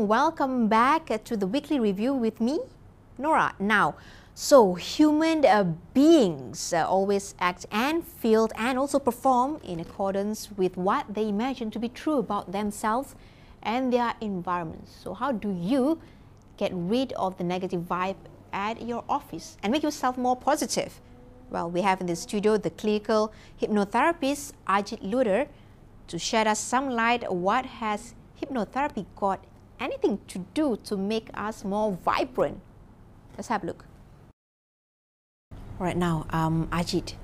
warm welcome back to the weekly review with me, Nora. Now, so human beings always act and feel and also perform in accordance with what they imagine to be true about themselves and their environment. So how do you get rid of the negative vibe at your office and make yourself more positive? Well, we have in the studio the clinical hypnotherapist Ajit Ludher to shed us some light on what has hypnotherapy got anything to do to make us more vibrant. Let's have a look. All right, now, Ajit,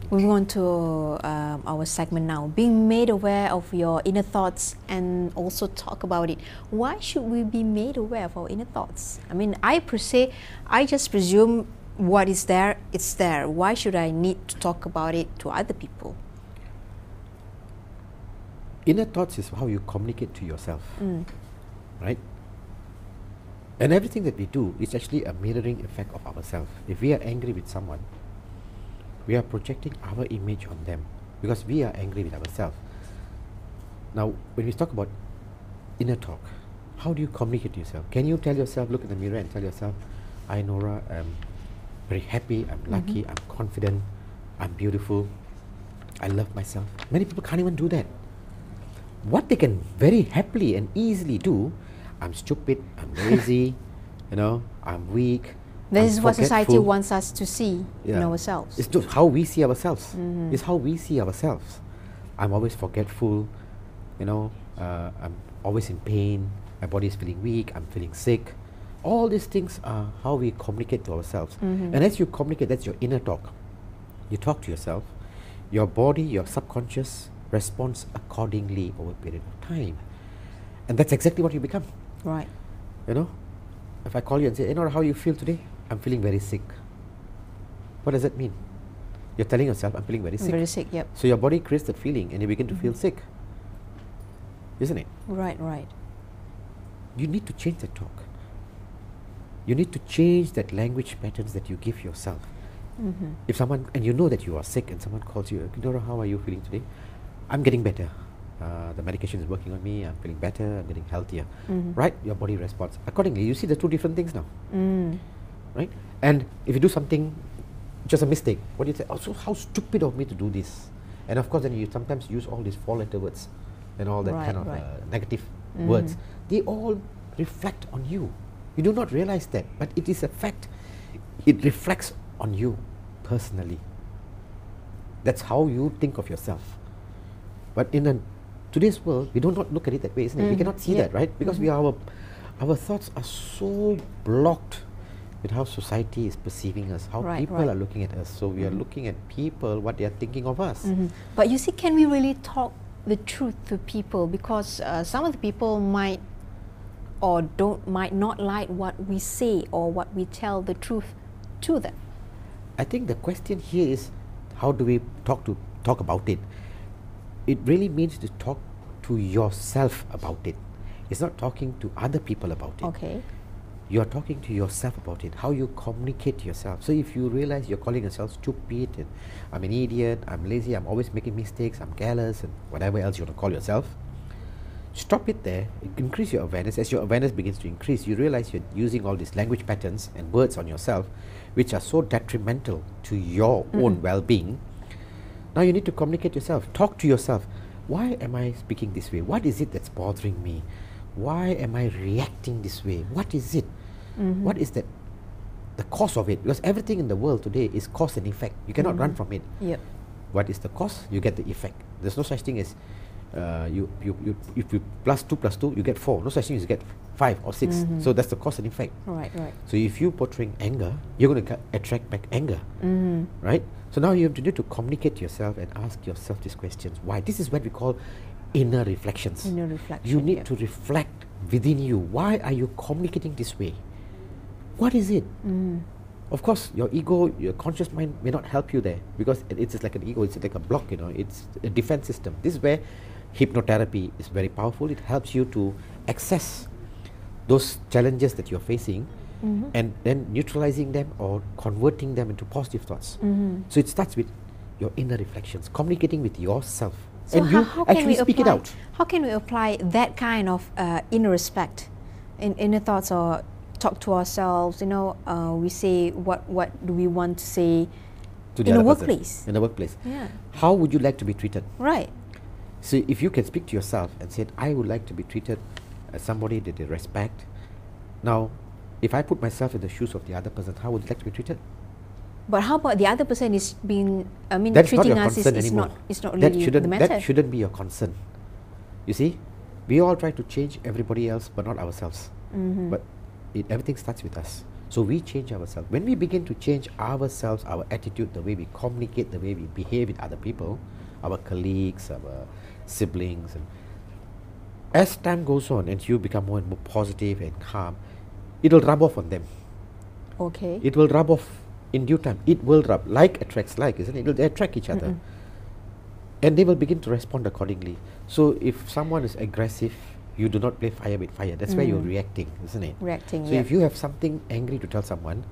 moving on to our segment now, being made aware of your inner thoughts and also talk about it. Why should we be made aware of our inner thoughts? I mean, I just presume what is there, it's there. Why should I need to talk about it to other people? Inner thoughts is how you communicate to yourself, right? And everything that we do is actually a mirroring effect of ourselves. If we are angry with someone, we are projecting our image on them because we are angry with ourselves. Now, when we talk about inner talk, how do you communicate to yourself? Can you tell yourself, look in the mirror and tell yourself, I, Nora, am very happy, I'm lucky, I'm confident, I'm beautiful, I love myself. Many people can't even do that. What they can very happily and easily do, I'm stupid, I'm lazy, I'm weak. This is what society wants us to see in ourselves. It's just how we see ourselves. It's how we see ourselves. I'm always forgetful, I'm always in pain, my body is feeling weak, I'm feeling sick. All these things are how we communicate to ourselves. And as you communicate, that's your inner talk. You talk to yourself, your body, your subconscious responds accordingly over a period of time. And that's exactly what you become. Right. If I call you and say, Nora, how you feel today? I'm feeling very sick. What does that mean? You're telling yourself, I'm feeling very sick. Very sick, yep. So your body creates that feeling and you begin to feel sick. Isn't it? Right, right. You need to change that talk. You need to change that language patterns that you give yourself. If someone, and you know that you are sick and someone calls you, Nora, how are you feeling today? I'm getting better. The medication is working on me, I'm feeling better, I'm getting healthier. Right? Your body responds accordingly. You see the two different things now. Right? And if you do something, just a mistake, what do you say? Oh, so how stupid of me to do this. And of course then you sometimes use all these four-letter words and all that kind of negative words. They all reflect on you. You do not realize that, but it is a fact. It reflects on you personally. That's how you think of yourself. But in today's world, we do not look at it that way, isn't it? We cannot see that, right? Because our thoughts are so blocked with how society is perceiving us, how people are looking at us. So we are looking at people, what they are thinking of us. But you see, can we really talk the truth to people? Because some of the people might not like what we say or what we tell the truth to them. I think the question here is, how do we talk about it? It really means to talk to yourself about it. It's not talking to other people about it. Okay. You're talking to yourself about it, how you communicate to yourself. So if you realize you're calling yourself stupid, and I'm an idiot, I'm lazy, I'm always making mistakes, I'm careless, and whatever else you want to call yourself, stop it there, increase your awareness. As your awareness begins to increase, you realize you're using all these language patterns and words on yourself, which are so detrimental to your own well-being. Now you need to communicate yourself. Talk to yourself. Why am I speaking this way? What is it that's bothering me? Why am I reacting this way? What is it? What is that? The cause of it? Because everything in the world today is cause and effect. You cannot run from it. Yep. What is the cause? You get the effect. There's no such thing as if you plus 2 plus 2, you get 4. No such thing as you get 5 or 6. So that's the cause and effect. Right, right. So if you portraying anger, you're going to attract back anger. Right? So now you need to communicate to yourself and ask yourself these questions. Why? This is what we call inner reflections. Inner reflection. You need to reflect within you. Why are you communicating this way? What is it? Of course, your ego, your conscious mind may not help you there because it's just like an ego. It's like a block, It's a defense system. This is where hypnotherapy is very powerful. It helps you to access those challenges that you're facing and then neutralizing them or converting them into positive thoughts. So it starts with your inner reflections, communicating with yourself. So and you actually speak it out. How can we apply that kind of inner respect inner thoughts or talk to ourselves. We say what do we want to say To the in a other person. workplace. In a workplace. Yeah. How would you like to be treated? Right. So if you can speak to yourself and say, I would like to be treated as somebody that they respect. Now, if I put myself in the shoes of the other person, how would you like to be treated? But how about the other person is being? I mean, That's not treating your us concern is anymore. not. It's not That really shouldn't, the matter. that shouldn't be your concern. You see, we all try to change everybody else, but not ourselves. But everything starts with us. So we change ourselves. When we begin to change ourselves, our attitude, the way we communicate, the way we behave with other people, our colleagues, our siblings, and as time goes on and you become more and more positive and calm, it will rub off on them. Okay. It will rub off in due time. It will rub. Like attracts like, isn't it? They attract each other. And they will begin to respond accordingly. So if someone is aggressive, you do not play fire with fire. That's where you're reacting, isn't it? Reacting. So yeah. if you have something angry to tell someone,